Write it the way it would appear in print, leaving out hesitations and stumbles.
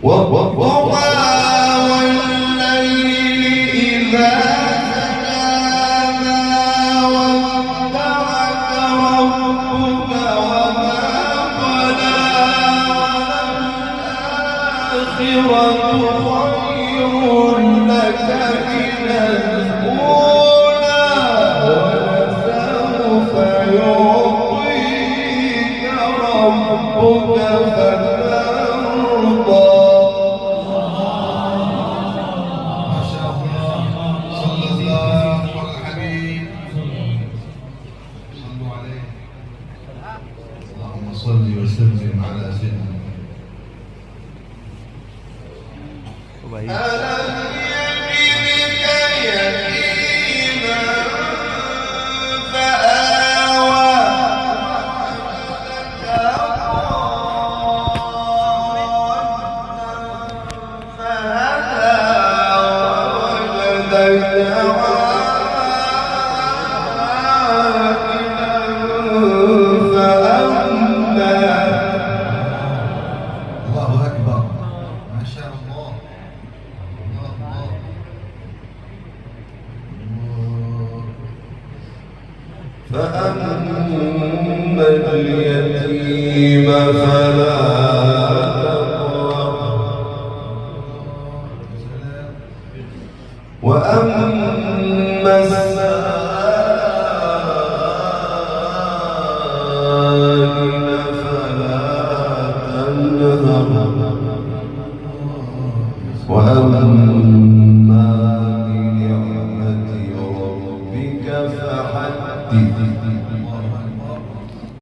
والضحى والليل إذا سجى ما ودعك ربك وما قلى والآخرة خير لك من الأولى ولسوف يعطيك ربك فترضى. ما شاء الله. صلى الله على الحبيب. صلوا عليه. اللهم صل وسلم على سيدنا محمد. ألم يجدك يتيما فآوى فهدى ووجدك عائلا فأغنى. الله أكبر. ما شاء الله. فأما اليتيم فلا تقهر وأما